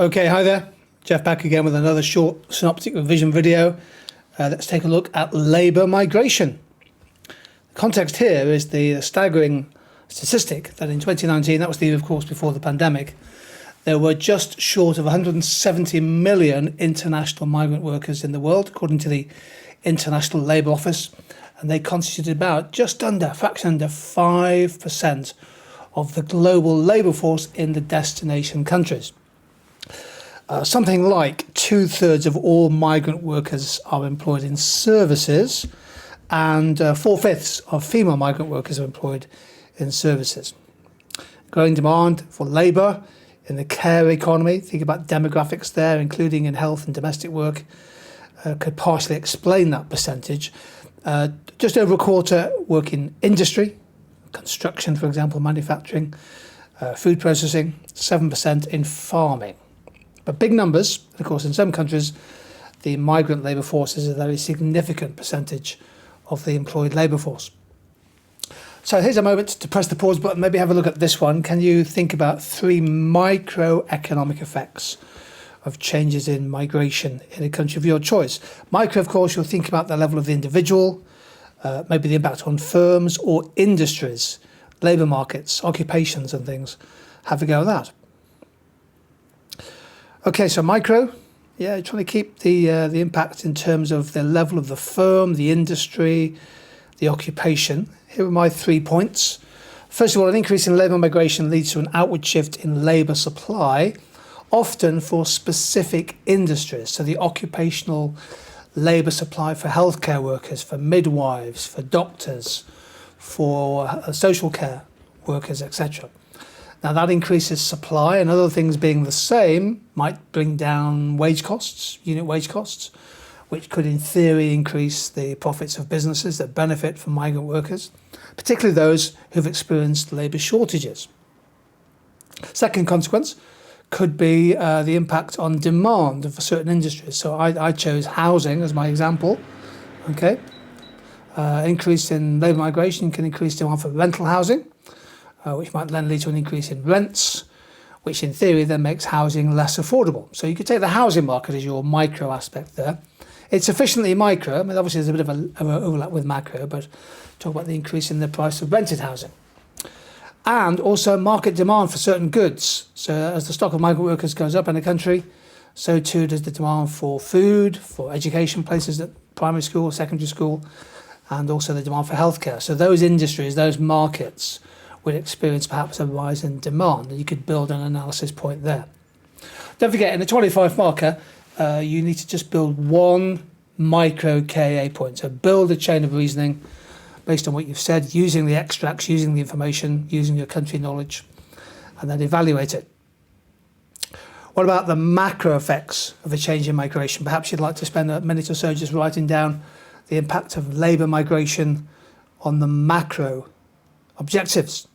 Okay, hi there. Jeff back again with another short synoptic revision video. Let's take a look at labour migration. The context here is the staggering statistic that in 2019, that was the year of course before the pandemic, there were just short of 170 million international migrant workers in the world, according to the International Labour Office, and they constituted about a fraction under 5% of the global labour force in the destination countries. Something like 2/3 of all migrant workers are employed in services, and 4/5 of female migrant workers are employed in services. Growing demand for labour in the care economy, think about demographics there, including in health and domestic work, could partially explain that percentage. Just over a quarter work in industry, construction, for example, manufacturing, food processing, 7% in farming. But big numbers, of course, in some countries, the migrant labour force is a very significant percentage of the employed labour force. So here's a moment to press the pause button, maybe have a look at this one. Can you think about 3 microeconomic effects of changes in migration in a country of your choice? Micro, of course, you'll think about the level of the individual, maybe the impact on firms or industries, labour markets, occupations and things. Have a go at that. Okay, so micro, trying to keep the impact in terms of the level of the firm, the industry, the occupation. Here are my 3 points. First of all, an increase in labour migration leads to an outward shift in labour supply, often for specific industries. So the occupational labour supply for healthcare workers, for midwives, for doctors, for social care workers, etc. Now that increases supply, and other things being the same might bring down wage costs, unit wage costs, which could in theory increase the profits of businesses that benefit from migrant workers, particularly those who've experienced labour shortages. Second consequence could be the impact on demand for certain industries. So I chose housing as my example. Okay, increase in labour migration can increase demand for rental housing, which might then lead to an increase in rents, which in theory then makes housing less affordable. So you could take the housing market as your micro aspect there. It's sufficiently micro. I mean, obviously there's a bit of an overlap with macro, but talk about the increase in the price of rented housing. And also market demand for certain goods. So as the stock of migrant workers goes up in a country, so too does the demand for food, for education places at primary school, secondary school, and also the demand for healthcare. So those industries, those markets would experience perhaps a rise in demand, and you could build an analysis point there. Don't forget, in the 25 marker, you need to just build one micro KA point. So build a chain of reasoning based on what you've said, using the extracts, using the information, using your country knowledge, and then evaluate it. What about the macro effects of a change in migration? Perhaps you'd like to spend a minute or so just writing down the impact of labour migration on the macro objectives.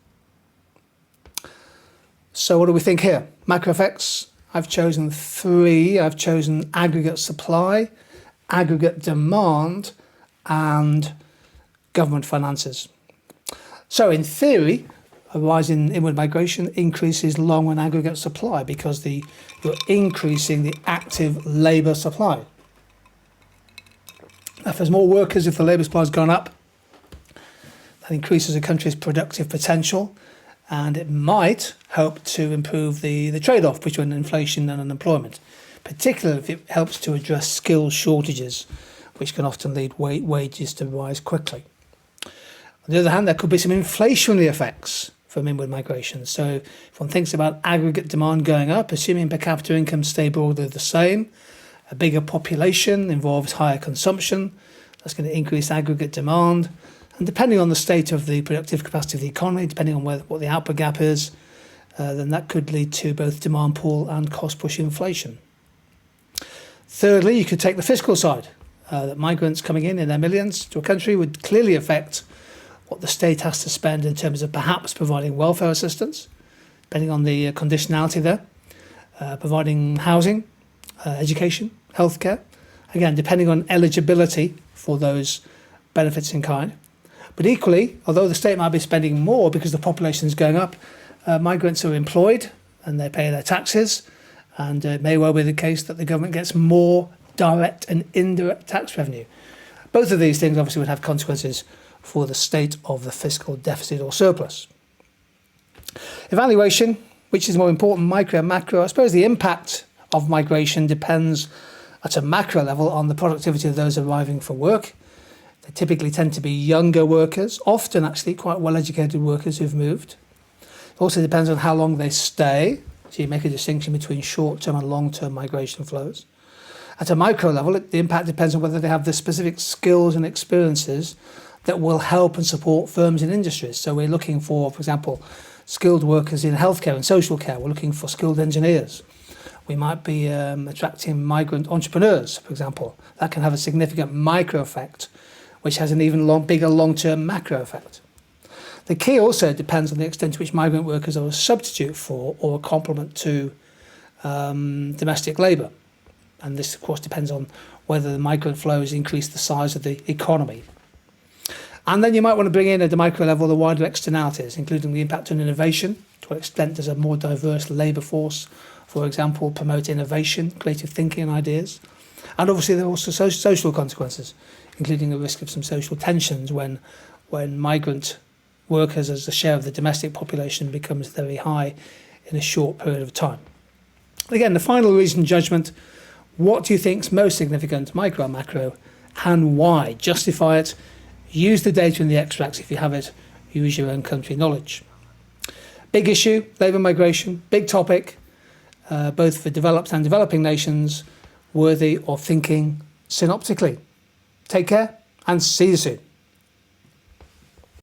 So what do we think here? Macro effects, I've chosen 3. I've chosen aggregate supply, aggregate demand, and government finances. So in theory, a rise in inward migration increases long-run aggregate supply because you're increasing the active labour supply. If there's more workers, if the labour supply has gone up, that increases a country's productive potential, and it might help to improve the trade-off between inflation and unemployment, particularly if it helps to address skill shortages, which can often lead wages to rise quickly. On the other hand, there could be some inflationary effects from inward migration. So if one thinks about aggregate demand going up, assuming per capita incomes stay broadly the same, a bigger population involves higher consumption, that's going to increase aggregate demand. And depending on the state of the productive capacity of the economy, depending on what the output gap is, then that could lead to both demand pull and cost push inflation. Thirdly, you could take the fiscal side, that migrants coming in their millions to a country would clearly affect what the state has to spend in terms of perhaps providing welfare assistance, depending on the conditionality there, providing housing, education, healthcare, again, depending on eligibility for those benefits in kind. But equally, although the state might be spending more because the population is going up, migrants are employed and they pay their taxes, And it may well be the case that the government gets more direct and indirect tax revenue. Both of these things obviously would have consequences for the state of the fiscal deficit or surplus. Evaluation, which is more important, micro and macro. I suppose the impact of migration depends at a macro level on the productivity of those arriving for work. They typically tend to be younger workers, often actually quite well-educated workers who've moved. It also depends on how long they stay. So you make a distinction between short-term and long-term migration flows. At a micro level, the impact depends on whether they have the specific skills and experiences that will help and support firms and industries. So we're looking for example, skilled workers in healthcare and social care. We're looking for skilled engineers. We might be attracting migrant entrepreneurs, for example. That can have a significant micro effect, which has an even bigger long-term macro effect. The key also depends on the extent to which migrant workers are a substitute for or a complement to domestic labour. And this, of course, depends on whether the migrant flows increase the size of the economy. And then you might want to bring in at the micro level the wider externalities, including the impact on innovation. To what extent does a more diverse labour force, for example, promote innovation, creative thinking and ideas? And obviously there are also social consequences, including the risk of some social tensions when migrant workers as a share of the domestic population becomes very high in a short period of time. Again, the final reasoned judgment, what do you think is most significant, micro or macro, and why? Justify it. Use the data in the extracts if you have it. Use your own country knowledge. Big issue, labour migration, big topic, both for developed and developing nations, worthy of thinking synoptically. Take care and see you soon.